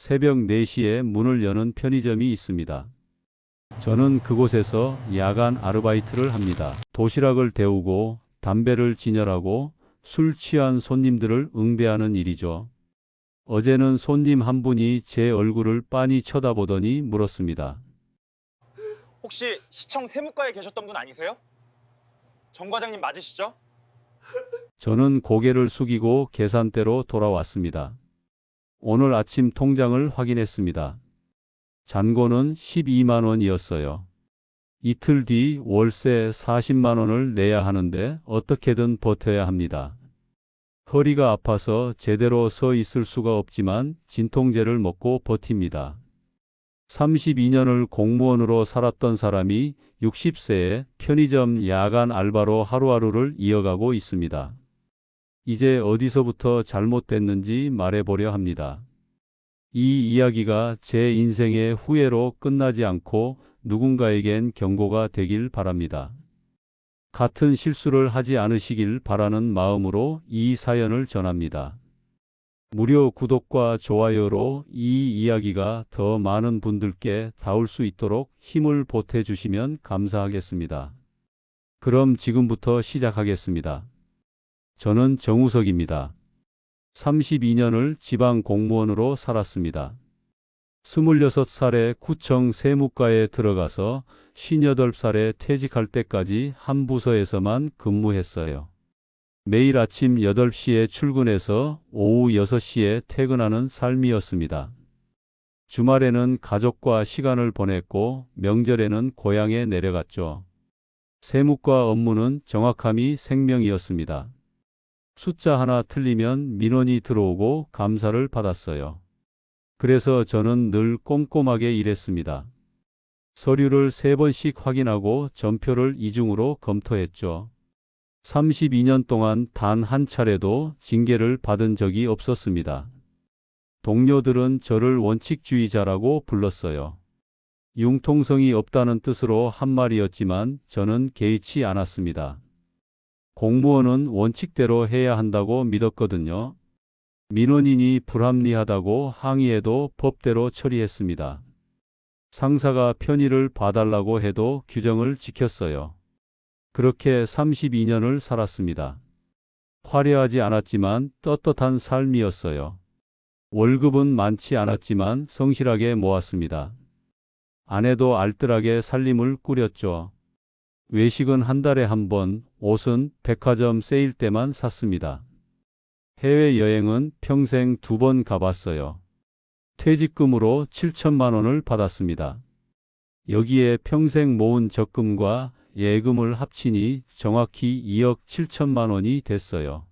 새벽 4시에 문을 여는 편의점이 있습니다. 저는 그곳에서 야간 아르바이트를 합니다. 도시락을 데우고 담배를 진열하고 술 취한 손님들을 응대하는 일이죠. 어제는 손님 한 분이 제 얼굴을 빤히 쳐다보더니 물었습니다. 혹시 시청 세무과에 계셨던 분 아니세요? 정 과장님 맞으시죠? 저는 고개를 숙이고 계산대로 돌아왔습니다. 오늘 아침 통장을 확인했습니다. 잔고는 12만 원이었어요. 이틀 뒤 월세 40만 원을 내야 하는데 어떻게든 버텨야 합니다. 허리가 아파서 제대로 서 있을 수가 없지만 진통제를 먹고 버팁니다. 32년을 공무원으로 살았던 사람이 60세에 편의점 야간 알바로 하루하루를 이어가고 있습니다. 이제 어디서부터 잘못됐는지 말해보려 합니다. 이 이야기가 제 인생의 후회로 끝나지 않고 누군가에겐 경고가 되길 바랍니다. 같은 실수를 하지 않으시길 바라는 마음으로 이 사연을 전합니다. 무료 구독과 좋아요로 이 이야기가 더 많은 분들께 닿을 수 있도록 힘을 보태주시면 감사하겠습니다. 그럼 지금부터 시작하겠습니다. 저는 정우석입니다. 32년을 지방 공무원으로 살았습니다. 26살에 구청 세무과에 들어가서 58살에 퇴직할 때까지 한 부서에서만 근무했어요. 매일 아침 8시에 출근해서 오후 6시에 퇴근하는 삶이었습니다. 주말에는 가족과 시간을 보냈고 명절에는 고향에 내려갔죠. 세무과 업무는 정확함이 생명이었습니다. 숫자 하나 틀리면 민원이 들어오고 감사를 받았어요. 그래서 저는 늘 꼼꼼하게 일했습니다. 서류를 3번씩 확인하고 전표를 이중으로 검토했죠. 32년 동안 단 한 차례도 징계를 받은 적이 없었습니다. 동료들은 저를 원칙주의자라고 불렀어요. 융통성이 없다는 뜻으로 한 말이었지만 저는 개의치 않았습니다. 공무원은 원칙대로 해야 한다고 믿었거든요. 민원인이 불합리하다고 항의해도 법대로 처리했습니다. 상사가 편의를 봐달라고 해도 규정을 지켰어요. 그렇게 32년을 살았습니다. 화려하지 않았지만 떳떳한 삶이었어요. 월급은 많지 않았지만 성실하게 모았습니다. 아내도 알뜰하게 살림을 꾸렸죠. 외식은 한 달에 한 번, 옷은 백화점 세일 때만 샀습니다. 해외여행은 평생 2번 가봤어요. 퇴직금으로 7천만 원을 받았습니다. 여기에 평생 모은 적금과 예금을 합치니 정확히 2억 7천만 원이 됐어요.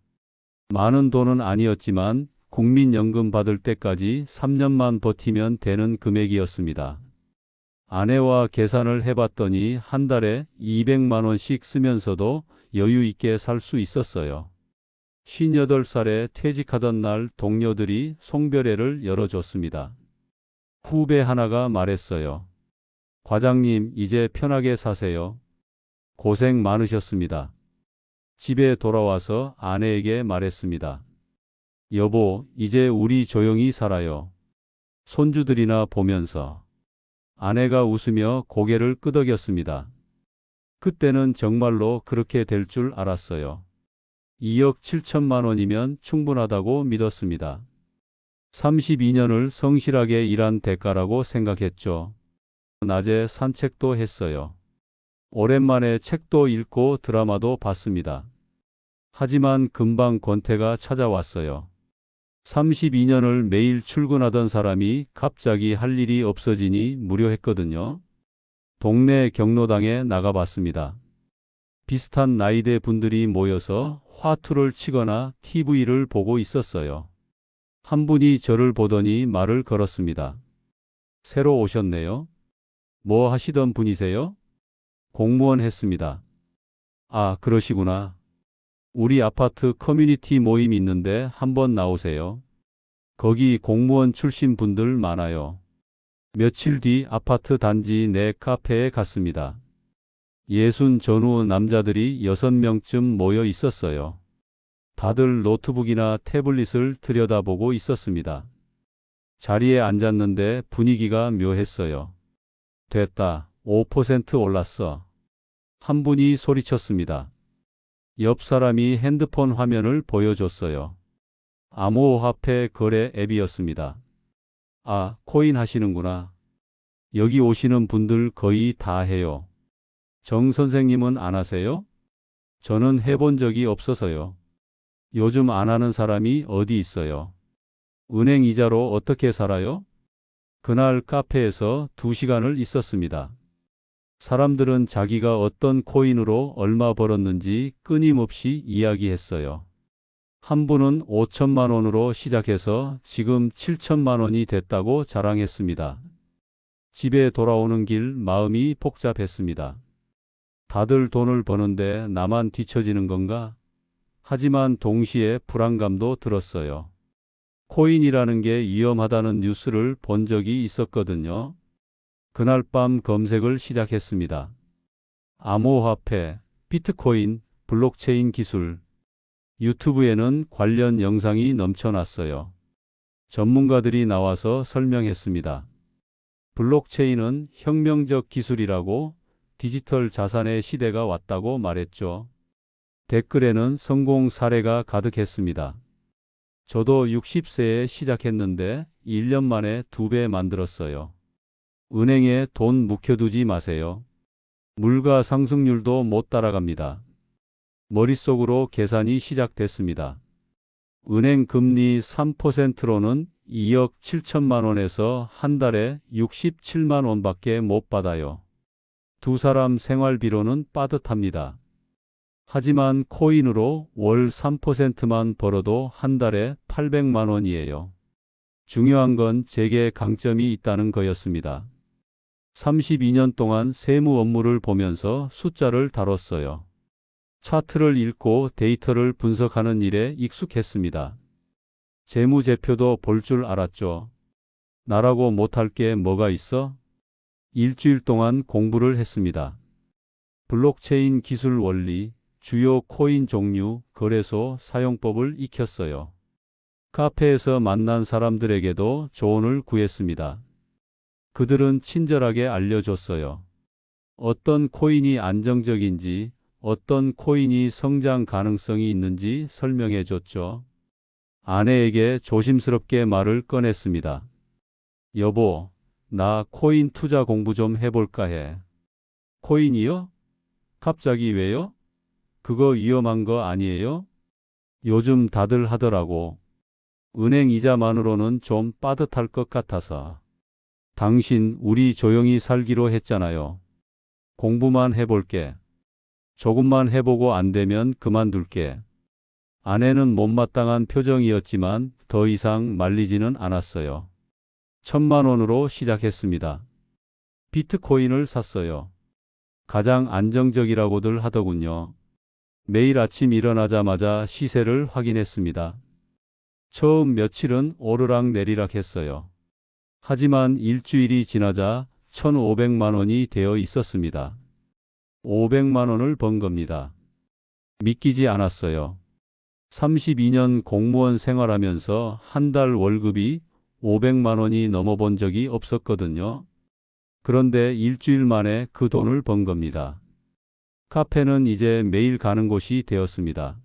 많은 돈은 아니었지만 국민연금 받을 때까지 3년만 버티면 되는 금액이었습니다. 아내와 계산을 해봤더니 한 달에 200만 원씩 쓰면서도 여유 있게 살 수 있었어요. 58살에 퇴직하던 날 동료들이 송별회를 열어줬습니다. 후배 하나가 말했어요. 과장님, 이제 편하게 사세요. 고생 많으셨습니다. 집에 돌아와서 아내에게 말했습니다. 여보, 이제 우리 조용히 살아요. 손주들이나 보면서. 아내가 웃으며 고개를 끄덕였습니다. 그때는 정말로 그렇게 될 줄 알았어요. 2억 7천만 원이면 충분하다고 믿었습니다. 32년을 성실하게 일한 대가라고 생각했죠. 낮에 산책도 했어요. 오랜만에 책도 읽고 드라마도 봤습니다. 하지만 금방 권태가 찾아왔어요. 32년을 매일 출근하던 사람이 갑자기 할 일이 없어지니 무료했거든요. 동네 경로당에 나가봤습니다. 비슷한 나이대 분들이 모여서 화투를 치거나 TV를 보고 있었어요. 한 분이 저를 보더니 말을 걸었습니다. 새로 오셨네요. 뭐 하시던 분이세요? 공무원 했습니다. 아, 그러시구나. 우리 아파트 커뮤니티 모임 있는데 한번 나오세요. 거기 공무원 출신 분들 많아요. 며칠 뒤 아파트 단지 내 카페에 갔습니다. 60 전후 남자들이 6명쯤 모여 있었어요. 다들 노트북이나 태블릿을 들여다보고 있었습니다. 자리에 앉았는데 분위기가 묘했어요. 됐다. 5% 올랐어. 한 분이 소리쳤습니다. 옆 사람이 핸드폰 화면을 보여줬어요. 암호화폐 거래 앱이었습니다. 아, 코인 하시는구나. 여기 오시는 분들 거의 다 해요. 정 선생님은 안 하세요? 저는 해본 적이 없어서요. 요즘 안 하는 사람이 어디 있어요? 은행 이자로 어떻게 살아요? 그날 카페에서 2시간을 있었습니다. 사람들은 자기가 어떤 코인으로 얼마 벌었는지 끊임없이 이야기했어요. 한 분은 5천만 원으로 시작해서 지금 7천만 원이 됐다고 자랑했습니다. 집에 돌아오는 길 마음이 복잡했습니다. 다들 돈을 버는데 나만 뒤처지는 건가? 하지만 동시에 불안감도 들었어요. 코인이라는 게 위험하다는 뉴스를 본 적이 있었거든요. 그날 밤 검색을 시작했습니다. 암호화폐, 비트코인, 블록체인 기술. 유튜브에는 관련 영상이 넘쳐났어요. 전문가들이 나와서 설명했습니다. 블록체인은 혁명적 기술이라고, 디지털 자산의 시대가 왔다고 말했죠. 댓글에는 성공 사례가 가득했습니다. 저도 60세에 시작했는데 1년 만에 2배 만들었어요. 은행에 돈 묵혀두지 마세요. 물가 상승률도 못 따라갑니다. 머릿속으로 계산이 시작됐습니다. 은행 금리 3%로는 2억 7천만 원에서 한 달에 67만 원밖에 못 받아요. 두 사람 생활비로는 빠듯합니다. 하지만 코인으로 월 3%만 벌어도 한 달에 800만 원이에요. 중요한 건 제게 강점이 있다는 거였습니다. 32년 동안 세무 업무를 보면서 숫자를 다뤘어요. 차트를 읽고 데이터를 분석하는 일에 익숙했습니다. 재무제표도 볼 줄 알았죠. 나라고 못할 게 뭐가 있어? 일주일 동안 공부를 했습니다. 블록체인 기술 원리, 주요 코인 종류, 거래소, 사용법을 익혔어요. 카페에서 만난 사람들에게도 조언을 구했습니다. 그들은 친절하게 알려줬어요. 어떤 코인이 안정적인지, 어떤 코인이 성장 가능성이 있는지 설명해 줬죠. 아내에게 조심스럽게 말을 꺼냈습니다. 여보, 나 코인 투자 공부 좀 해볼까 해. 코인이요? 갑자기 왜요? 그거 위험한 거 아니에요? 요즘 다들 하더라고. 은행 이자만으로는 좀 빠듯할 것 같아서. 당신 우리 조용히 살기로 했잖아요. 공부만 해볼게. 조금만 해보고 안 되면 그만둘게. 아내는 못마땅한 표정이었지만 더 이상 말리지는 않았어요. 1,000만 원으로 시작했습니다. 비트코인을 샀어요. 가장 안정적이라고들 하더군요. 매일 아침 일어나자마자 시세를 확인했습니다. 처음 며칠은 오르락 내리락 했어요. 하지만 일주일이 지나자 1,500만 원이 되어 있었습니다. 500만 원을 번 겁니다. 믿기지 않았어요. 32년 공무원 생활하면서 한 달 월급이 500만 원이 넘어본 적이 없었거든요. 그런데 일주일 만에 그 돈을 번 겁니다. 카페는 이제 매일 가는 곳이 되었습니다.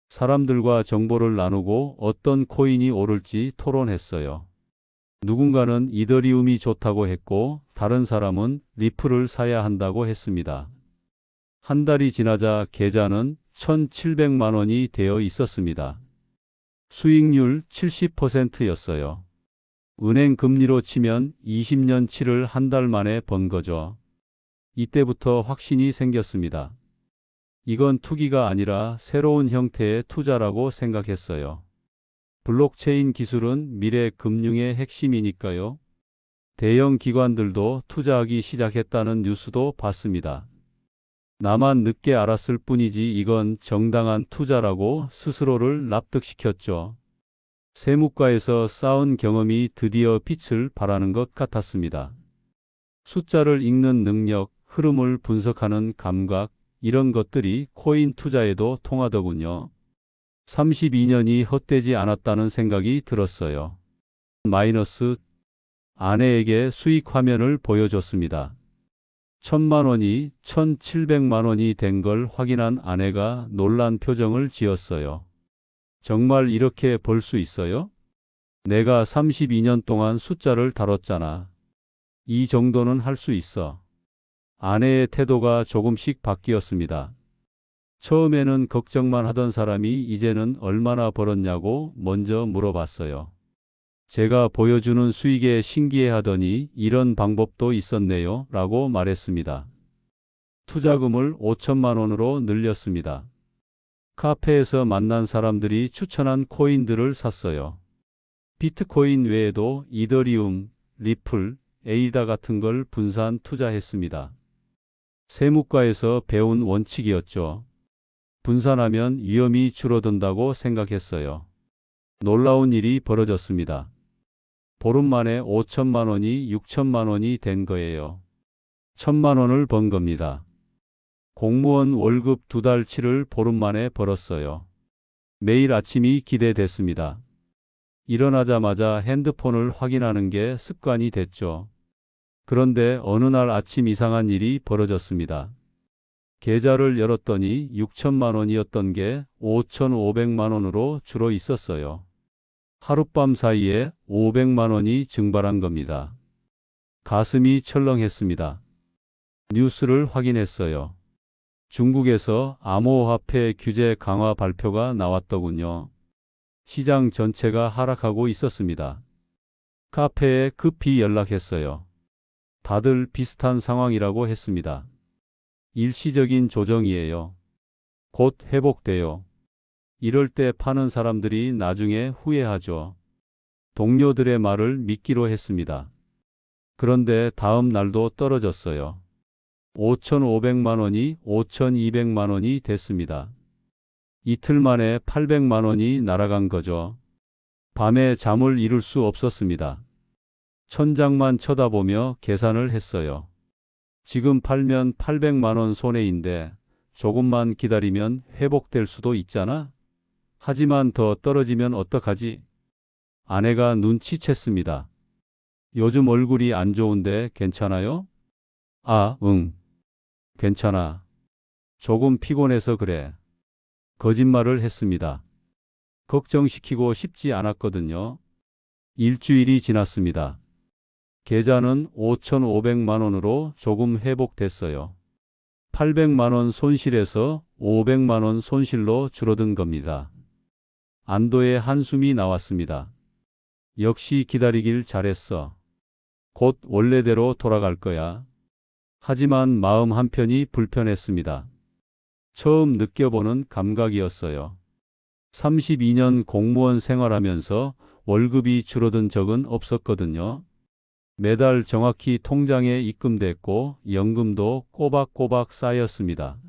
사람들과 정보를 나누고 어떤 코인이 오를지 토론했어요. 누군가는 이더리움이 좋다고 했고 다른 사람은 리플을 사야 한다고 했습니다. 한 달이 지나자 계좌는 1,700만 원이 되어 있었습니다. 수익률 70%였어요. 은행 금리로 치면 20년치를 한 달 만에 번 거죠. 이때부터 확신이 생겼습니다. 이건 투기가 아니라 새로운 형태의 투자라고 생각했어요. 블록체인 기술은 미래 금융의 핵심이니까요. 대형 기관들도 투자하기 시작했다는 뉴스도 봤습니다. 나만 늦게 알았을 뿐이지 이건 정당한 투자라고 스스로를 납득시켰죠. 세무과에서 쌓은 경험이 드디어 빛을 발하는 것 같았습니다. 숫자를 읽는 능력, 흐름을 분석하는 감각, 이런 것들이 코인 투자에도 통하더군요. 32년이 헛되지 않았다는 생각이 들었어요. 마이너스. 아내에게 수익 화면을 보여줬습니다. 1,000만 원이 1,700만 원이 된 걸 확인한 아내가 놀란 표정을 지었어요. 정말 이렇게 벌 수 있어요? 내가 32년 동안 숫자를 다뤘잖아. 이 정도는 할 수 있어. 아내의 태도가 조금씩 바뀌었습니다. 처음에는 걱정만 하던 사람이 이제는 얼마나 벌었냐고 먼저 물어봤어요. 제가 보여주는 수익에 신기해하더니 이런 방법도 있었네요 라고 말했습니다. 투자금을 5천만 원으로 늘렸습니다. 카페에서 만난 사람들이 추천한 코인들을 샀어요. 비트코인 외에도 이더리움, 리플, 에이다 같은 걸 분산 투자했습니다. 세무과에서 배운 원칙이었죠. 분산하면 위험이 줄어든다고 생각했어요. 놀라운 일이 벌어졌습니다. 보름 만에 5천만 원이 6천만 원이 된 거예요. 1,000만 원을 번 겁니다. 공무원 월급 2달치를 보름 만에 벌었어요. 매일 아침이 기대됐습니다. 일어나자마자 핸드폰을 확인하는 게 습관이 됐죠. 그런데 어느 날 아침 이상한 일이 벌어졌습니다. 계좌를 열었더니 6천만 원이었던 게 5,500만 원으로 줄어 있었어요. 하룻밤 사이에 500만 원이 증발한 겁니다. 가슴이 철렁했습니다. 뉴스를 확인했어요. 중국에서 암호화폐 규제 강화 발표가 나왔더군요. 시장 전체가 하락하고 있었습니다. 카페에 급히 연락했어요. 다들 비슷한 상황이라고 했습니다. 일시적인 조정이에요. 곧 회복돼요. 이럴 때 파는 사람들이 나중에 후회하죠. 동료들의 말을 믿기로 했습니다. 그런데 다음 날도 떨어졌어요. 5,500만 원이 5,200만 원이 됐습니다. 이틀 만에 800만 원이 날아간 거죠. 밤에 잠을 이룰 수 없었습니다. 천장만 쳐다보며 계산을 했어요. 지금 팔면 800만 원 손해인데 조금만 기다리면 회복될 수도 있잖아. 하지만 더 떨어지면 어떡하지? 아내가 눈치챘습니다. 요즘 얼굴이 안 좋은데 괜찮아요? 아, 응. 괜찮아. 조금 피곤해서 그래. 거짓말을 했습니다. 걱정시키고 싶지 않았거든요. 일주일이 지났습니다. 계좌는 5,500만 원으로 조금 회복됐어요. 800만 원 손실에서 500만 원 손실로 줄어든 겁니다. 안도의 한숨이 나왔습니다. 역시 기다리길 잘했어. 곧 원래대로 돌아갈 거야. 하지만 마음 한편이 불편했습니다. 처음 느껴보는 감각이었어요. 32년 공무원 생활하면서 월급이 줄어든 적은 없었거든요. 매달 정확히 통장에 입금됐고 연금도 꼬박꼬박 쌓였습니다.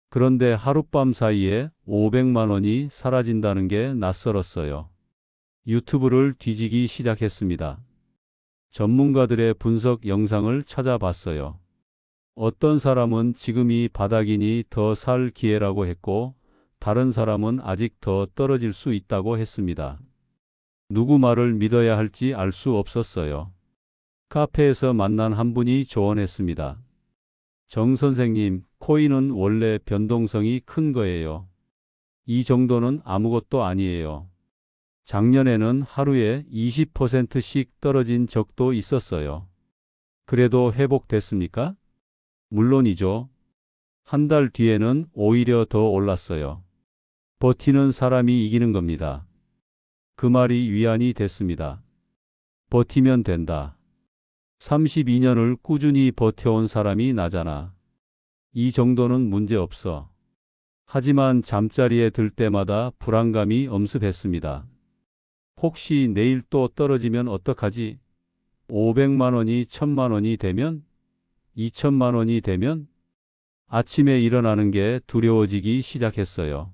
그런데 하룻밤 사이에 500만 원이 사라진다는 게 낯설었어요. 유튜브를 뒤지기 시작했습니다. 전문가들의 분석 영상을 찾아봤어요. 어떤 사람은 지금이 바닥이니 더 살 기회라고 했고 다른 사람은 아직 더 떨어질 수 있다고 했습니다. 누구 말을 믿어야 할지 알 수 없었어요. 카페에서 만난 한 분이 조언했습니다. 정 선생님, 코인은 원래 변동성이 큰 거예요. 이 정도는 아무것도 아니에요. 작년에는 하루에 20%씩 떨어진 적도 있었어요. 그래도 회복됐습니까? 물론이죠. 한 달 뒤에는 오히려 더 올랐어요. 버티는 사람이 이기는 겁니다. 그 말이 위안이 됐습니다. 버티면 된다. 32년을 꾸준히 버텨온 사람이 나잖아. 이 정도는 문제 없어. 하지만 잠자리에 들 때마다 불안감이 엄습했습니다. 혹시 내일 또 떨어지면 어떡하지? 500만 원이 1,000만 원이 되면? 2천만 원이 되면? 아침에 일어나는 게 두려워지기 시작했어요.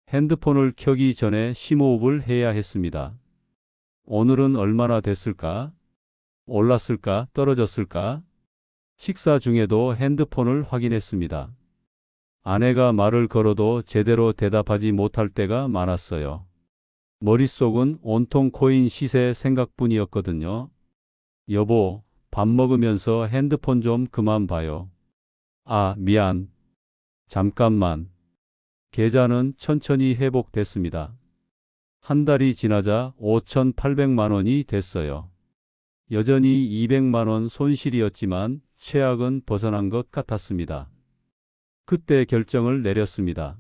핸드폰을 켜기 전에 심호흡을 해야 했습니다. 오늘은 얼마나 됐을까? 올랐을까? 떨어졌을까? 식사 중에도 핸드폰을 확인했습니다. 아내가 말을 걸어도 제대로 대답하지 못할 때가 많았어요. 머릿속은 온통 코인 시세 생각뿐이었거든요. 여보, 밥 먹으면서 핸드폰 좀 그만 봐요. 아, 미안. 잠깐만. 계좌는 천천히 회복됐습니다. 한 달이 지나자 5,800만 원이 됐어요. 여전히 200만 원 손실이었지만 최악은 벗어난 것 같았습니다. 그때 결정을 내렸습니다.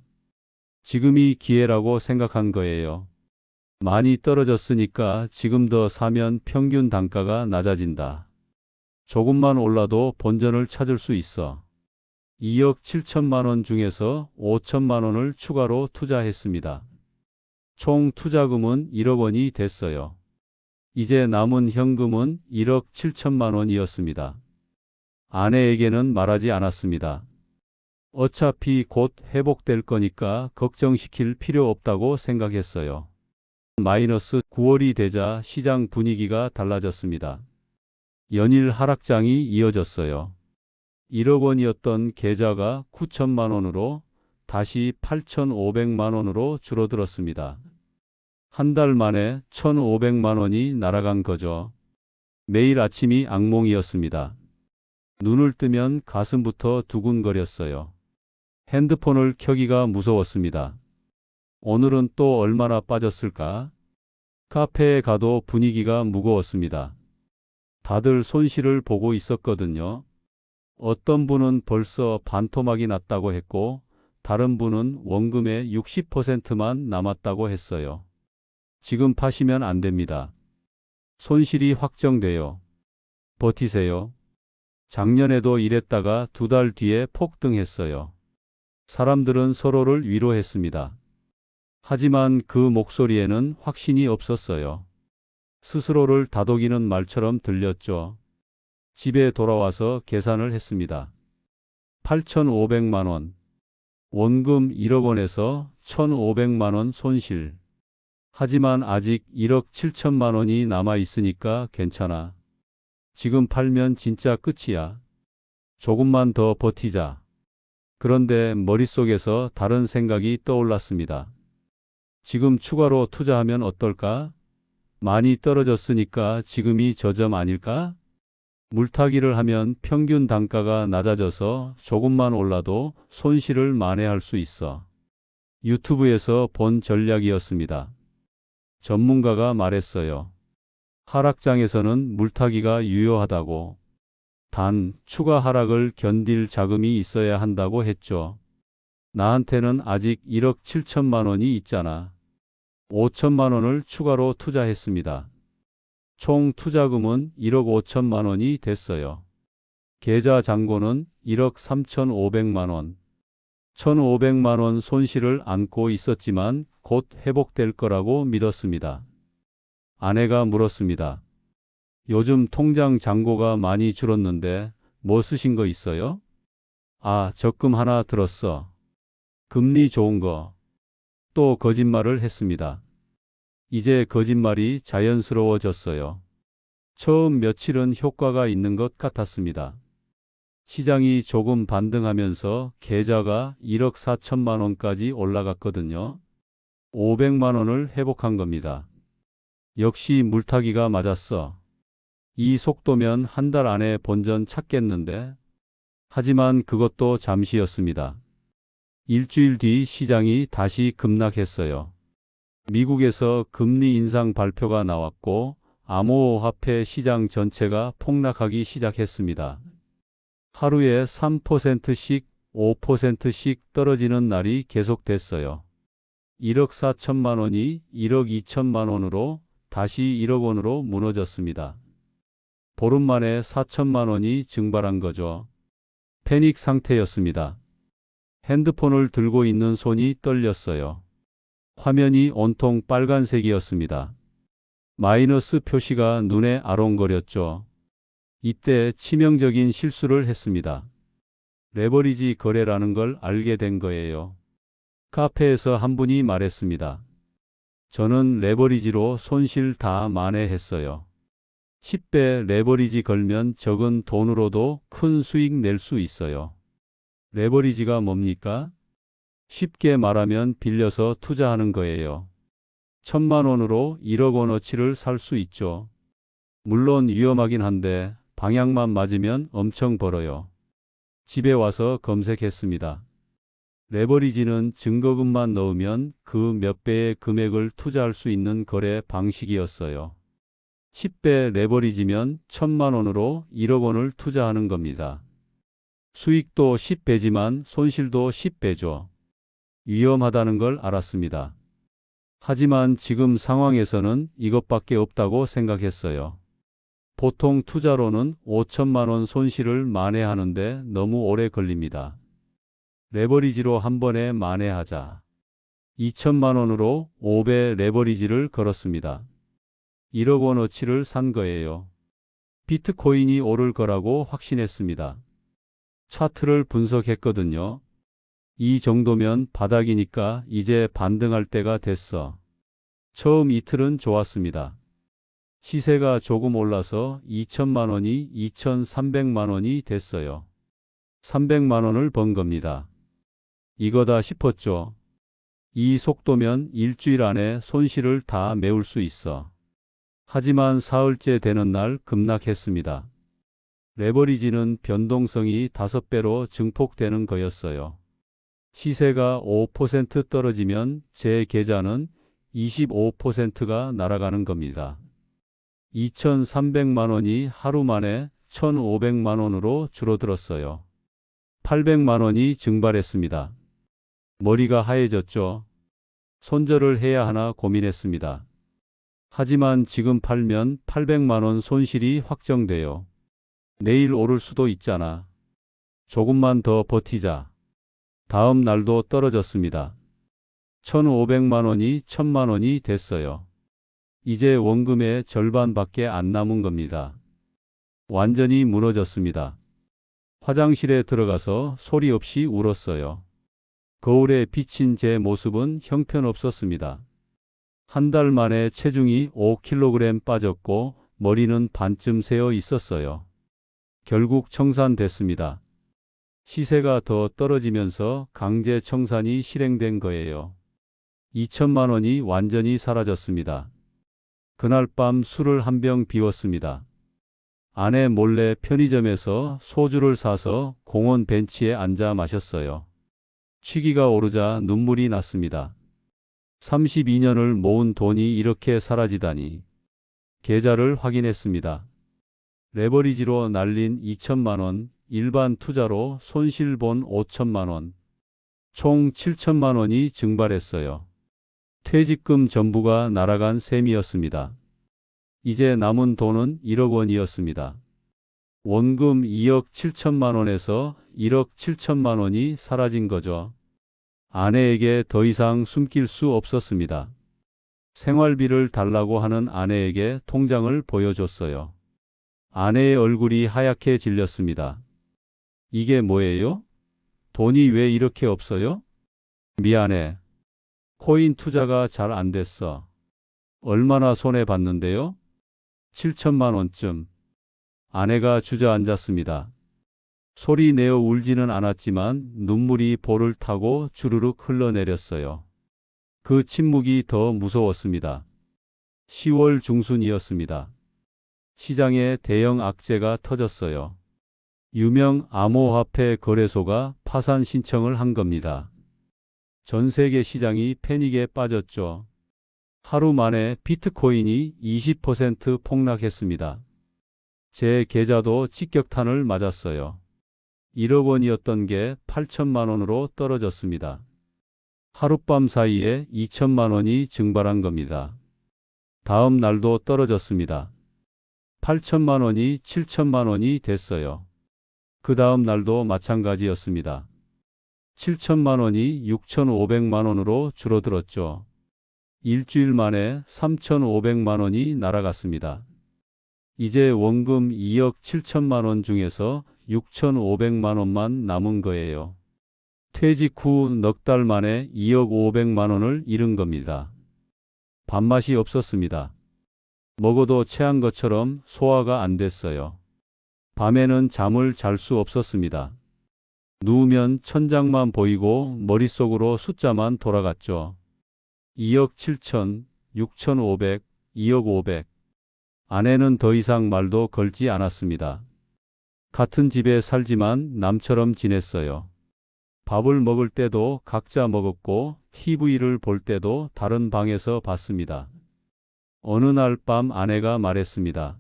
지금이 기회라고 생각한 거예요. 많이 떨어졌으니까 지금 더 사면 평균 단가가 낮아진다. 조금만 올라도 본전을 찾을 수 있어. 2억 7천만 원 중에서 5천만 원을 추가로 투자했습니다. 총 투자금은 1억 원이 됐어요. 이제 남은 현금은 1억 7천만 원이었습니다. 아내에게는 말하지 않았습니다. 어차피 곧 회복될 거니까 걱정시킬 필요 없다고 생각했어요. 마이너스 9월이 되자 시장 분위기가 달라졌습니다. 연일 하락장이 이어졌어요. 1억 원이었던 계좌가 9천만 원으로 다시 8,500만 원으로 줄어들었습니다. 한 달 만에 1,500만 원이 날아간 거죠. 매일 아침이 악몽이었습니다. 눈을 뜨면 가슴부터 두근거렸어요. 핸드폰을 켜기가 무서웠습니다. 오늘은 또 얼마나 빠졌을까? 카페에 가도 분위기가 무거웠습니다. 다들 손실을 보고 있었거든요. 어떤 분은 벌써 반토막이 났다고 했고, 다른 분은 원금의 60%만 남았다고 했어요. 지금 파시면 안 됩니다. 손실이 확정돼요. 버티세요. 작년에도 이랬다가 2달 뒤에 폭등했어요. 사람들은 서로를 위로했습니다. 하지만 그 목소리에는 확신이 없었어요. 스스로를 다독이는 말처럼 들렸죠. 집에 돌아와서 계산을 했습니다. 8,500만 원. 원금 1억 원에서 1,500만 원 손실. 하지만 아직 1억 7천만 원이 남아 있으니까 괜찮아. 지금 팔면 진짜 끝이야. 조금만 더 버티자. 그런데 머릿속에서 다른 생각이 떠올랐습니다. 지금 추가로 투자하면 어떨까? 많이 떨어졌으니까 지금이 저점 아닐까? 물타기를 하면 평균 단가가 낮아져서 조금만 올라도 손실을 만회할 수 있어. 유튜브에서 본 전략이었습니다. 전문가가 말했어요. 하락장에서는 물타기가 유효하다고. 단, 추가 하락을 견딜 자금이 있어야 한다고 했죠. 나한테는 아직 1억 7천만 원이 있잖아. 5천만 원을 추가로 투자했습니다. 총 투자금은 1억 5천만 원이 됐어요. 계좌 잔고는 1억 3,500만 원. 1,500만 원 손실을 안고 있었지만 곧 회복될 거라고 믿었습니다. 아내가 물었습니다. 요즘 통장 잔고가 많이 줄었는데 뭐 쓰신 거 있어요? 아, 적금 하나 들었어. 금리 좋은 거. 또 거짓말을 했습니다. 이제 거짓말이 자연스러워졌어요. 처음 며칠은 효과가 있는 것 같았습니다. 시장이 조금 반등하면서 계좌가 1억 4천만 원까지 올라갔거든요. 500만 원을 회복한 겁니다. 역시 물타기가 맞았어. 이 속도면 한 달 안에 본전 찾겠는데? 하지만 그것도 잠시였습니다. 일주일 뒤 시장이 다시 급락했어요. 미국에서 금리 인상 발표가 나왔고 암호화폐 시장 전체가 폭락하기 시작했습니다. 하루에 3%씩 5%씩 떨어지는 날이 계속됐어요. 1억 4천만 원이 1억 2천만 원으로 다시 1억 원으로 무너졌습니다. 보름 만에 4천만 원이 증발한 거죠. 패닉 상태였습니다. 핸드폰을 들고 있는 손이 떨렸어요. 화면이 온통 빨간색이었습니다. 마이너스 표시가 눈에 아롱거렸죠. 이때 치명적인 실수를 했습니다. 레버리지 거래라는 걸 알게 된 거예요. 카페에서 한 분이 말했습니다. 저는 레버리지로 손실 다 만회했어요. 10배 레버리지 걸면 적은 돈으로도 큰 수익 낼 수 있어요. 레버리지가 뭡니까? 쉽게 말하면 빌려서 투자하는 거예요. 1,000만 원으로 1억 원어치를 살 수 있죠. 물론 위험하긴 한데 방향만 맞으면 엄청 벌어요. 집에 와서 검색했습니다. 레버리지는 증거금만 넣으면 그 몇 배의 금액을 투자할 수 있는 거래 방식이었어요. 10배 레버리지면 1,000만 원으로 1억 원을 투자하는 겁니다. 수익도 10배지만 손실도 10배죠. 위험하다는 걸 알았습니다. 하지만 지금 상황에서는 이것밖에 없다고 생각했어요. 보통 투자로는 5천만 원 손실을 만회하는데 너무 오래 걸립니다. 레버리지로 한 번에 만회하자. 2천만 원으로 5배 레버리지를 걸었습니다. 1억 원어치를 산 거예요. 비트코인이 오를 거라고 확신했습니다. 차트를 분석했거든요. 이 정도면 바닥이니까 이제 반등할 때가 됐어. 처음 이틀은 좋았습니다. 시세가 조금 올라서 2천만 원이 2,300만 원이 됐어요. 300만 원을 번 겁니다. 이거다 싶었죠. 이 속도면 일주일 안에 손실을 다 메울 수 있어. 하지만 사흘째 되는 날 급락했습니다. 레버리지는 변동성이 5배로 증폭되는 거였어요. 시세가 5% 떨어지면 제 계좌는 25%가 날아가는 겁니다. 2,300만 원이 하루 만에 1,500만 원으로 줄어들었어요. 800만 원이 증발했습니다. 머리가 하얘졌죠. 손절을 해야 하나 고민했습니다. 하지만 지금 팔면 800만 원 손실이 확정돼요. 내일 오를 수도 있잖아. 조금만 더 버티자. 다음 날도 떨어졌습니다. 1,500만 원이 1,000만 원이 됐어요. 이제 원금의 절반밖에 안 남은 겁니다. 완전히 무너졌습니다. 화장실에 들어가서 소리 없이 울었어요. 거울에 비친 제 모습은 형편없었습니다. 한 달 만에 체중이 5kg 빠졌고 머리는 반쯤 새어 있었어요. 결국 청산됐습니다. 시세가 더 떨어지면서 강제 청산이 실행된 거예요. 2천만 원이 완전히 사라졌습니다. 그날 밤 술을 한 병 비웠습니다. 아내 몰래 편의점에서 소주를 사서 공원 벤치에 앉아 마셨어요. 취기가 오르자 눈물이 났습니다. 32년을 모은 돈이 이렇게 사라지다니. 계좌를 확인했습니다. 레버리지로 날린 2천만 원, 일반 투자로 손실 본 5천만 원, 총 7천만 원이 증발했어요. 퇴직금 전부가 날아간 셈이었습니다. 이제 남은 돈은 1억 원이었습니다. 원금 2억 7천만 원에서 1억 7천만 원이 사라진 거죠. 아내에게 더 이상 숨길 수 없었습니다. 생활비를 달라고 하는 아내에게 통장을 보여줬어요. 아내의 얼굴이 하얗게 질렸습니다. 이게 뭐예요? 돈이 왜 이렇게 없어요? 미안해. 코인 투자가 잘 안 됐어. 얼마나 손해봤는데요? 7천만 원쯤. 아내가 주저앉았습니다. 소리 내어 울지는 않았지만 눈물이 볼을 타고 주르륵 흘러내렸어요. 그 침묵이 더 무서웠습니다. 10월 중순이었습니다. 시장에 대형 악재가 터졌어요. 유명 암호화폐 거래소가 파산 신청을 한 겁니다. 전 세계 시장이 패닉에 빠졌죠. 하루 만에 비트코인이 20% 폭락했습니다. 제 계좌도 직격탄을 맞았어요. 1억 원이었던 게 8천만 원으로 떨어졌습니다. 하룻밤 사이에 2천만 원이 증발한 겁니다. 다음 날도 떨어졌습니다. 8천만 원이 7천만 원이 됐어요. 그 다음 날도 마찬가지였습니다. 7천만 원이 6,500만 원으로 줄어들었죠. 일주일 만에 3,500만 원이 날아갔습니다. 이제 원금 2억 7천만 원 중에서 6,500만 원만 남은 거예요. 퇴직 후 넉 달 만에 2억 500만 원을 잃은 겁니다. 밥맛이 없었습니다. 먹어도 체한 것처럼 소화가 안 됐어요. 밤에는 잠을 잘 수 없었습니다. 누우면 천장만 보이고 머릿속으로 숫자만 돌아갔죠. 2억 7천, 6,500, 2억 500. 아내는 더 이상 말도 걸지 않았습니다. 같은 집에 살지만 남처럼 지냈어요. 밥을 먹을 때도 각자 먹었고 TV를 볼 때도 다른 방에서 봤습니다. 어느 날 밤 아내가 말했습니다.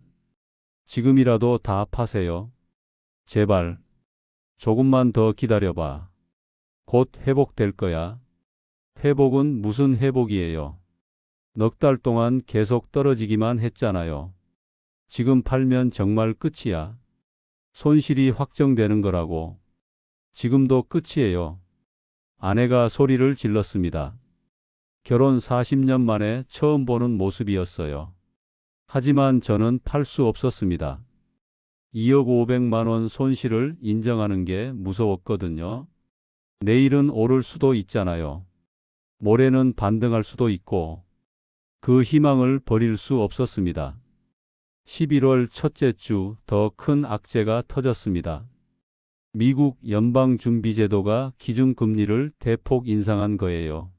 지금이라도 다 파세요. 제발. 조금만 더 기다려봐. 곧 회복될 거야. 회복은 무슨 회복이에요? 넉 달 동안 계속 떨어지기만 했잖아요. 지금 팔면 정말 끝이야. 손실이 확정되는 거라고. 지금도 끝이에요. 아내가 소리를 질렀습니다. 결혼 40년 만에 처음 보는 모습이었어요. 하지만 저는 팔 수 없었습니다. 2억 500만 원 손실을 인정하는 게 무서웠거든요. 내일은 오를 수도 있잖아요. 모레는 반등할 수도 있고 그 희망을 버릴 수 없었습니다. 11월 첫째 주 더 큰 악재가 터졌습니다. 미국 연방준비제도가 기준금리를 대폭 인상한 거예요.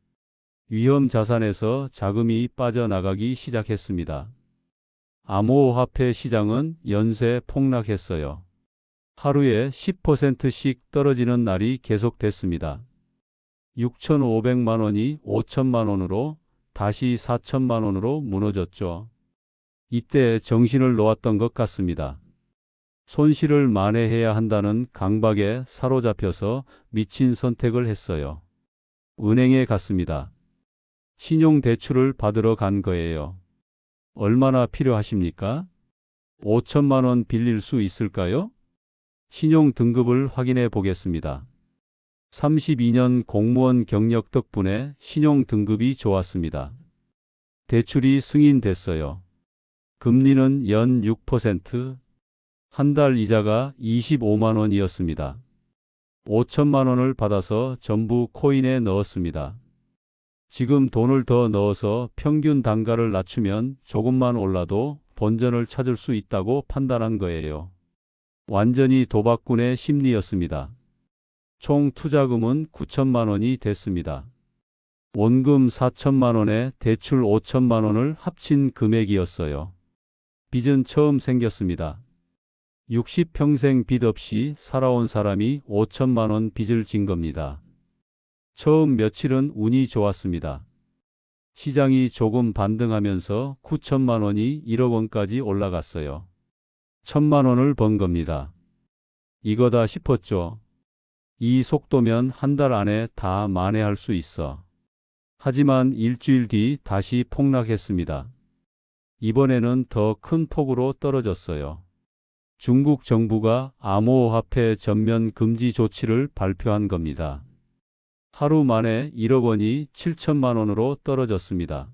위험 자산에서 자금이 빠져나가기 시작했습니다. 암호화폐 시장은 연쇄 폭락했어요. 하루에 10%씩 떨어지는 날이 계속됐습니다. 6,500만 원이 5천만 원으로 다시 4천만 원으로 무너졌죠. 이때 정신을 놓았던 것 같습니다. 손실을 만회해야 한다는 강박에 사로잡혀서 미친 선택을 했어요. 은행에 갔습니다. 신용대출을 받으러 간 거예요. 얼마나 필요하십니까? 5천만 원 빌릴 수 있을까요? 신용 등급을 확인해 보겠습니다. 32년 공무원 경력 덕분에 신용 등급이 좋았습니다. 대출이 승인됐어요. 금리는 연 6%, 한 달 이자가 25만 원이었습니다. 5천만 원을 받아서 전부 코인에 넣었습니다. 지금 돈을 더 넣어서 평균 단가를 낮추면 조금만 올라도 본전을 찾을 수 있다고 판단한 거예요. 완전히 도박꾼의 심리였습니다. 총 투자금은 9천만 원이 됐습니다. 원금 4천만 원에 대출 5천만 원을 합친 금액이었어요. 빚은 처음 생겼습니다. 60평생 빚 없이 살아온 사람이 5천만 원 빚을 진 겁니다. 처음 며칠은 운이 좋았습니다. 시장이 조금 반등하면서 9천만 원이 1억 원까지 올라갔어요. 1천만 원을 번 겁니다. 이거다 싶었죠. 이 속도면 한 달 안에 다 만회할 수 있어. 하지만 일주일 뒤 다시 폭락했습니다. 이번에는 더 큰 폭으로 떨어졌어요. 중국 정부가 암호화폐 전면 금지 조치를 발표한 겁니다. 하루 만에 1억 원이 7천만 원으로 떨어졌습니다.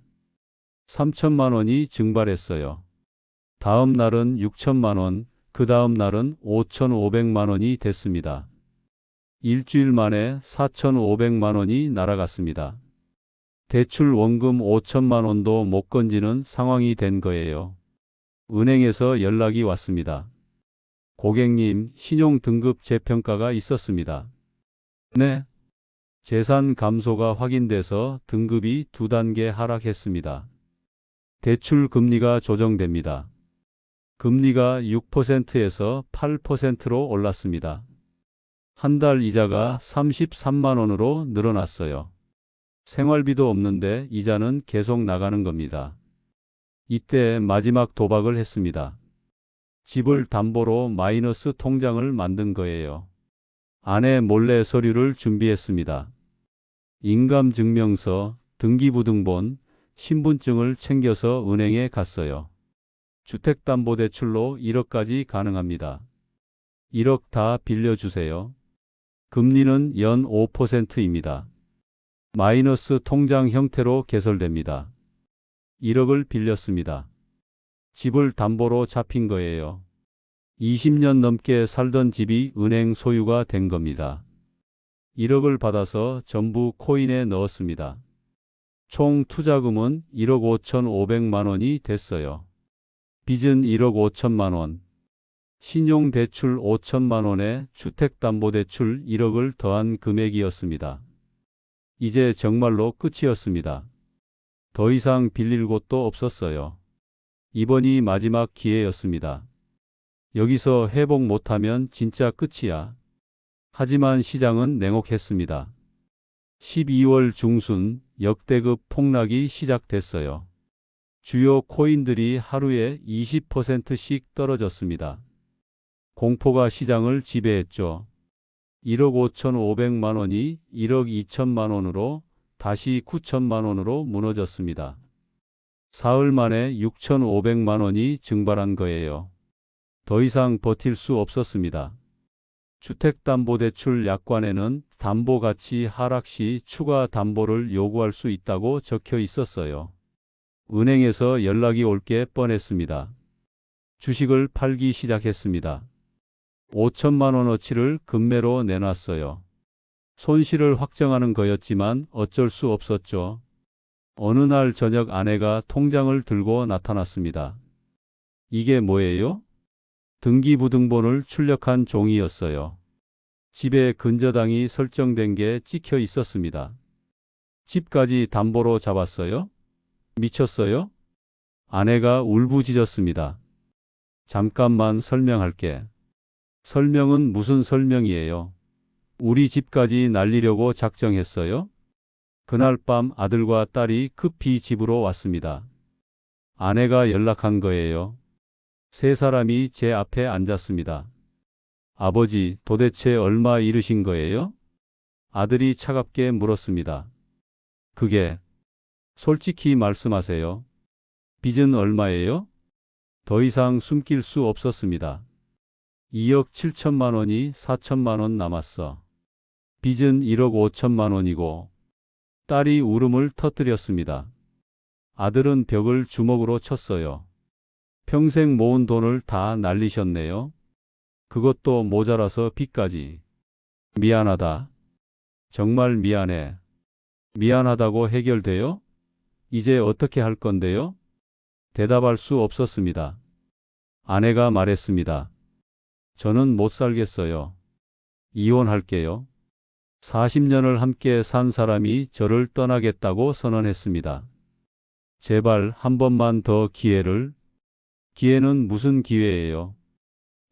3천만 원이 증발했어요. 다음 날은 6천만 원, 그 다음 날은 5,500만 원이 됐습니다. 일주일 만에 4,500만 원이 날아갔습니다. 대출 원금 5천만 원도 못 건지는 상황이 된 거예요. 은행에서 연락이 왔습니다. 고객님, 신용 등급 재평가가 있었습니다. 네. 재산 감소가 확인돼서 등급이 2단계 하락했습니다. 대출 금리가 조정됩니다. 금리가 6%에서 8%로 올랐습니다. 한 달 이자가 33만 원으로 늘어났어요. 생활비도 없는데 이자는 계속 나가는 겁니다. 이때 마지막 도박을 했습니다. 집을 담보로 마이너스 통장을 만든 거예요. 아내 몰래 서류를 준비했습니다. 인감증명서, 등기부등본, 신분증을 챙겨서 은행에 갔어요. 주택담보대출로 1억까지 가능합니다. 1억 다 빌려주세요. 금리는 연 5%입니다. 마이너스 통장 형태로 개설됩니다. 1억을 빌렸습니다. 집을 담보로 잡힌 거예요. 20년 넘게 살던 집이 은행 소유가 된 겁니다. 1억을 받아서 전부 코인에 넣었습니다. 총 투자금은 1억 5,500만 원이 됐어요. 빚은 1억 5천만 원. 신용대출 5천만 원에 주택담보대출 1억을 더한 금액이었습니다. 이제 정말로 끝이었습니다. 더 이상 빌릴 곳도 없었어요. 이번이 마지막 기회였습니다. 여기서 회복 못하면 진짜 끝이야. 하지만 시장은 냉혹했습니다. 12월 중순 역대급 폭락이 시작됐어요. 주요 코인들이 하루에 20%씩 떨어졌습니다. 공포가 시장을 지배했죠. 1억 5,500만 원이 1억 2천만 원으로 다시 9천만 원으로 무너졌습니다. 사흘 만에 6,500만 원이 증발한 거예요. 더 이상 버틸 수 없었습니다. 주택담보대출 약관에는 담보가치 하락 시 추가 담보를 요구할 수 있다고 적혀 있었어요. 은행에서 연락이 올 게 뻔했습니다. 주식을 팔기 시작했습니다. 5천만 원어치를 급매로 내놨어요. 손실을 확정하는 거였지만 어쩔 수 없었죠. 어느 날 저녁 아내가 통장을 들고 나타났습니다. 이게 뭐예요? 등기부등본을 출력한 종이였어요. 집에 근저당이 설정된 게 찍혀 있었습니다. 집까지 담보로 잡았어요? 미쳤어요? 아내가 울부짖었습니다. 잠깐만 설명할게. 설명은 무슨 설명이에요? 우리 집까지 날리려고 작정했어요? 그날 밤 아들과 딸이 급히 집으로 왔습니다. 아내가 연락한 거예요. 세 사람이 제 앞에 앉았습니다. 아버지, 도대체 얼마 잃으신 거예요? 아들이 차갑게 물었습니다. 그게, 솔직히 말씀하세요. 빚은 얼마예요? 더 이상 숨길 수 없었습니다. 2억 7천만 원이 4천만 원 남았어. 빚은 1억 5천만 원이고, 딸이 울음을 터뜨렸습니다. 아들은 벽을 주먹으로 쳤어요. 평생 모은 돈을 다 날리셨네요. 그것도 모자라서 빚까지. 미안하다. 정말 미안해. 미안하다고 해결돼요? 이제 어떻게 할 건데요? 대답할 수 없었습니다. 아내가 말했습니다. 저는 못 살겠어요. 이혼할게요. 40년을 함께 산 사람이 저를 떠나겠다고 선언했습니다. 제발 한 번만 더 기회를. 기회는 무슨 기회예요?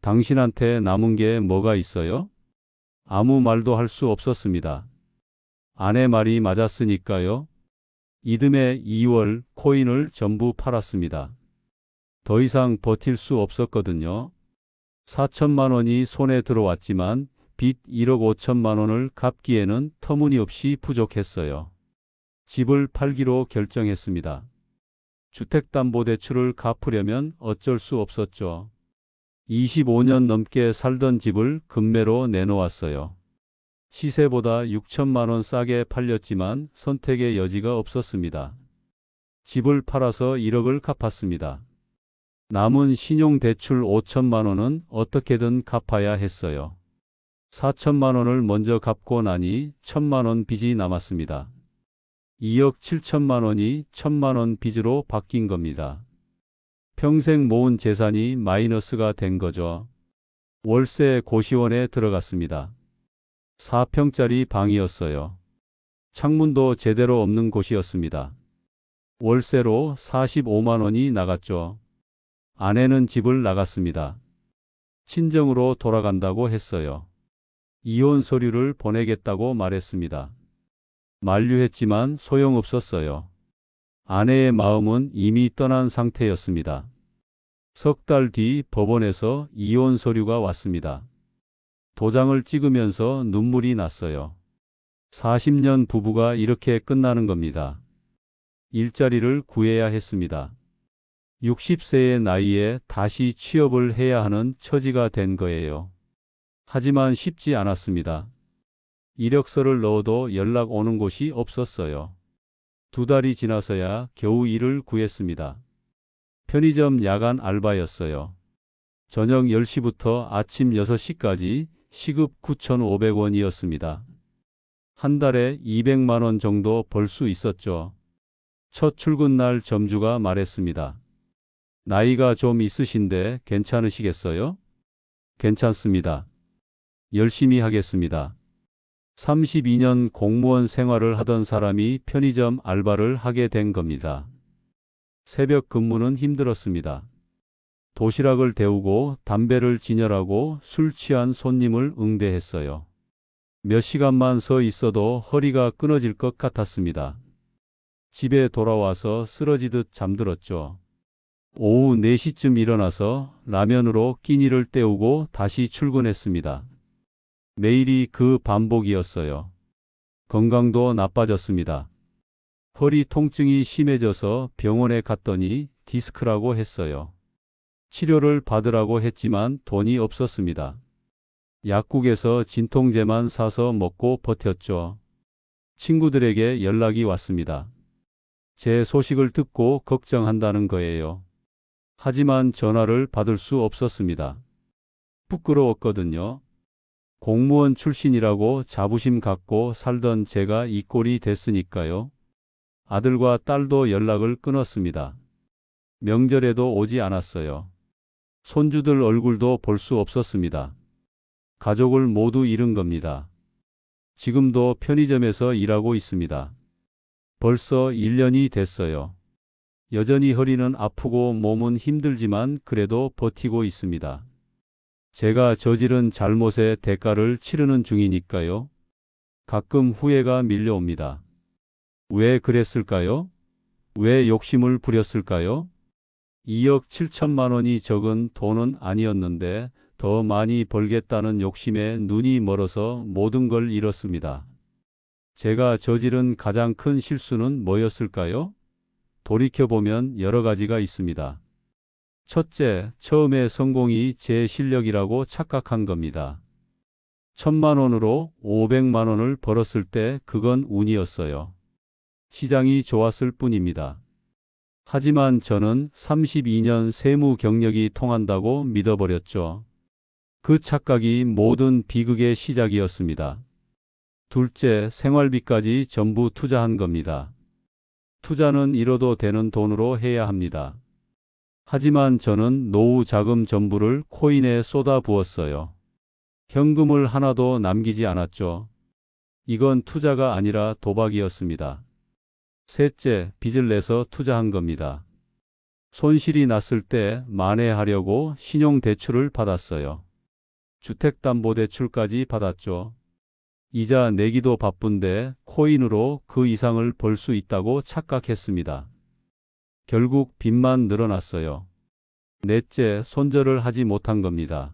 당신한테 남은 게 뭐가 있어요? 아무 말도 할 수 없었습니다. 아내 말이 맞았으니까요. 이듬해 2월 코인을 전부 팔았습니다. 더 이상 버틸 수 없었거든요. 4천만 원이 손에 들어왔지만 빚 1억 5천만 원을 갚기에는 터무니없이 부족했어요. 집을 팔기로 결정했습니다. 주택담보대출을 갚으려면 어쩔 수 없었죠. 25년 넘게 살던 집을 급매로 내놓았어요. 시세보다 6천만 원 싸게 팔렸지만 선택의 여지가 없었습니다. 집을 팔아서 1억을 갚았습니다. 남은 신용대출 5천만 원은 어떻게든 갚아야 했어요. 4천만 원을 먼저 갚고 나니 1천만 원 빚이 남았습니다. 2억 7천만 원이 1천만 원 빚으로 바뀐 겁니다. 평생 모은 재산이 마이너스가 된 거죠. 월세 고시원에 들어갔습니다. 4평짜리 방이었어요. 창문도 제대로 없는 곳이었습니다. 월세로 45만 원이 나갔죠. 아내는 집을 나갔습니다. 친정으로 돌아간다고 했어요. 이혼 서류를 보내겠다고 말했습니다. 만류했지만 소용없었어요. 아내의 마음은 이미 떠난 상태였습니다. 석 달 뒤 법원에서 이혼 서류가 왔습니다. 도장을 찍으면서 눈물이 났어요. 40년 부부가 이렇게 끝나는 겁니다. 일자리를 구해야 했습니다. 60세의 나이에 다시 취업을 해야 하는 처지가 된 거예요. 하지만 쉽지 않았습니다. 이력서를 넣어도 연락 오는 곳이 없었어요. 2달이 지나서야 겨우 일을 구했습니다. 편의점 야간 알바였어요. 저녁 10시부터 아침 6시까지 시급 9,500원이었습니다. 한 달에 200만 원 정도 벌 수 있었죠. 첫 출근 날 점주가 말했습니다. 나이가 좀 있으신데 괜찮으시겠어요? 괜찮습니다. 열심히 하겠습니다. 32년 공무원 생활을 하던 사람이 편의점 알바를 하게 된 겁니다. 새벽 근무는 힘들었습니다. 도시락을 데우고 담배를 진열하고 술 취한 손님을 응대했어요. 몇 시간만 서 있어도 허리가 끊어질 것 같았습니다. 집에 돌아와서 쓰러지듯 잠들었죠. 오후 4시쯤 일어나서 라면으로 끼니를 때우고 다시 출근했습니다. 매일이 그 반복이었어요. 건강도 나빠졌습니다. 허리 통증이 심해져서 병원에 갔더니 디스크라고 했어요. 치료를 받으라고 했지만 돈이 없었습니다. 약국에서 진통제만 사서 먹고 버텼죠. 친구들에게 연락이 왔습니다. 제 소식을 듣고 걱정한다는 거예요. 하지만 전화를 받을 수 없었습니다. 부끄러웠거든요. 공무원 출신이라고 자부심 갖고 살던 제가 이 꼴이 됐으니까요. 아들과 딸도 연락을 끊었습니다. 명절에도 오지 않았어요. 손주들 얼굴도 볼 수 없었습니다. 가족을 모두 잃은 겁니다. 지금도 편의점에서 일하고 있습니다. 벌써 1년이 됐어요. 여전히 허리는 아프고 몸은 힘들지만 그래도 버티고 있습니다. 제가 저지른 잘못의 대가를 치르는 중이니까요. 가끔 후회가 밀려옵니다. 왜 그랬을까요? 왜 욕심을 부렸을까요? 2억 7천만 원이 적은 돈은 아니었는데 더 많이 벌겠다는 욕심에 눈이 멀어서 모든 걸 잃었습니다. 제가 저지른 가장 큰 실수는 뭐였을까요? 돌이켜보면 여러 가지가 있습니다. 첫째, 처음에 성공이 제 실력이라고 착각한 겁니다. 1,000만 원으로 500만 원을 벌었을 때 그건 운이었어요. 시장이 좋았을 뿐입니다. 하지만 저는 32년 세무 경력이 통한다고 믿어버렸죠. 그 착각이 모든 비극의 시작이었습니다. 둘째, 생활비까지 전부 투자한 겁니다. 투자는 잃어도 되는 돈으로 해야 합니다. 하지만 저는 노후 자금 전부를 코인에 쏟아 부었어요. 현금을 하나도 남기지 않았죠. 이건 투자가 아니라 도박이었습니다. 셋째, 빚을 내서 투자한 겁니다. 손실이 났을 때 만회하려고 신용대출을 받았어요. 주택담보대출까지 받았죠. 이자 내기도 바쁜데 코인으로 그 이상을 벌 수 있다고 착각했습니다. 결국 빚만 늘어났어요. 넷째, 손절을 하지 못한 겁니다.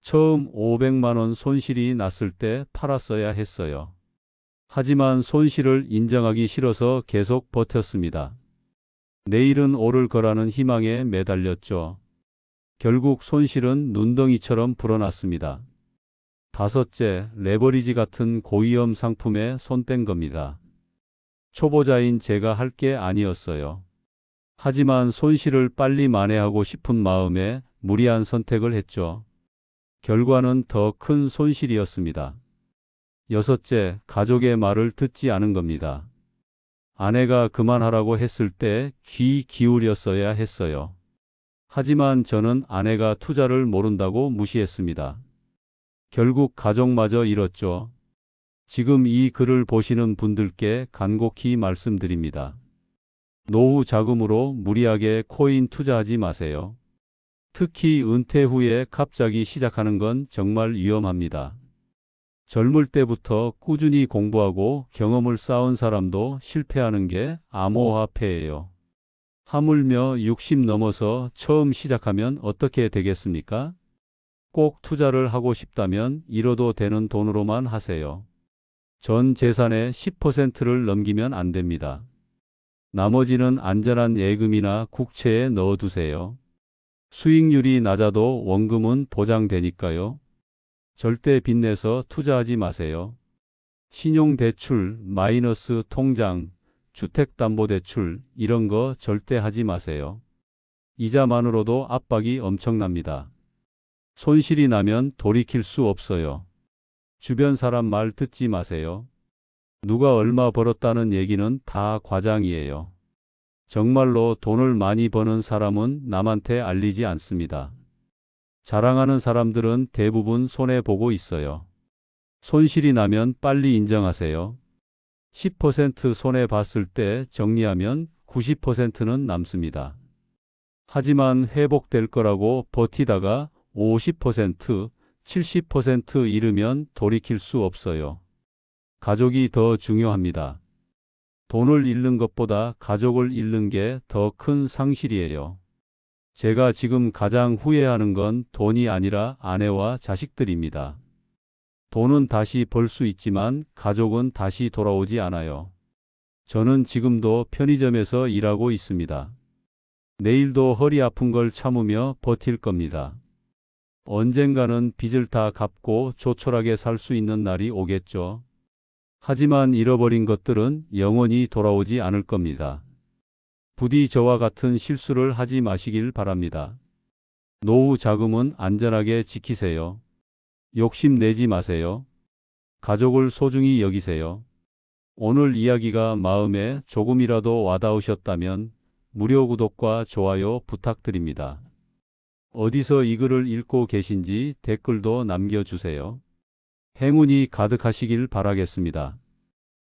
처음 500만 원 손실이 났을 때 팔았어야 했어요. 하지만 손실을 인정하기 싫어서 계속 버텼습니다. 내일은 오를 거라는 희망에 매달렸죠. 결국 손실은 눈덩이처럼 불어났습니다. 다섯째, 레버리지 같은 고위험 상품에 손 뗀 겁니다. 초보자인 제가 할 게 아니었어요. 하지만 손실을 빨리 만회하고 싶은 마음에 무리한 선택을 했죠. 결과는 더 큰 손실이었습니다. 여섯째, 가족의 말을 듣지 않은 겁니다. 아내가 그만하라고 했을 때 귀 기울였어야 했어요. 하지만 저는 아내가 투자를 모른다고 무시했습니다. 결국 가족마저 잃었죠. 지금 이 글을 보시는 분들께 간곡히 말씀드립니다. 노후 자금으로 무리하게 코인 투자하지 마세요. 특히 은퇴 후에 갑자기 시작하는 건 정말 위험합니다. 젊을 때부터 꾸준히 공부하고 경험을 쌓은 사람도 실패하는 게 암호화폐예요. 하물며 60 넘어서 처음 시작하면 어떻게 되겠습니까? 꼭 투자를 하고 싶다면 잃어도 되는 돈으로만 하세요. 전 재산의 10%를 넘기면 안 됩니다. 나머지는 안전한 예금이나 국채에 넣어두세요. 수익률이 낮아도 원금은 보장되니까요. 절대 빚내서 투자하지 마세요. 신용대출, 마이너스 통장, 주택담보대출 이런 거 절대 하지 마세요. 이자만으로도 압박이 엄청납니다. 손실이 나면 돌이킬 수 없어요. 주변 사람 말 듣지 마세요. 누가 얼마 벌었다는 얘기는 다 과장이에요. 정말로 돈을 많이 버는 사람은 남한테 알리지 않습니다. 자랑하는 사람들은 대부분 손해보고 있어요. 손실이 나면 빨리 인정하세요. 10% 손해 봤을 때 정리하면 90%는 남습니다. 하지만 회복될 거라고 버티다가 50%, 70% 잃으면 돌이킬 수 없어요. 가족이 더 중요합니다. 돈을 잃는 것보다 가족을 잃는 게 더 큰 상실이에요. 제가 지금 가장 후회하는 건 돈이 아니라 아내와 자식들입니다. 돈은 다시 벌 수 있지만 가족은 다시 돌아오지 않아요. 저는 지금도 편의점에서 일하고 있습니다. 내일도 허리 아픈 걸 참으며 버틸 겁니다. 언젠가는 빚을 다 갚고 조촐하게 살 수 있는 날이 오겠죠. 하지만 잃어버린 것들은 영원히 돌아오지 않을 겁니다. 부디 저와 같은 실수를 하지 마시길 바랍니다. 노후 자금은 안전하게 지키세요. 욕심내지 마세요. 가족을 소중히 여기세요. 오늘 이야기가 마음에 조금이라도 와닿으셨다면 무료 구독과 좋아요 부탁드립니다. 어디서 이 글을 읽고 계신지 댓글도 남겨주세요. 행운이 가득하시길 바라겠습니다.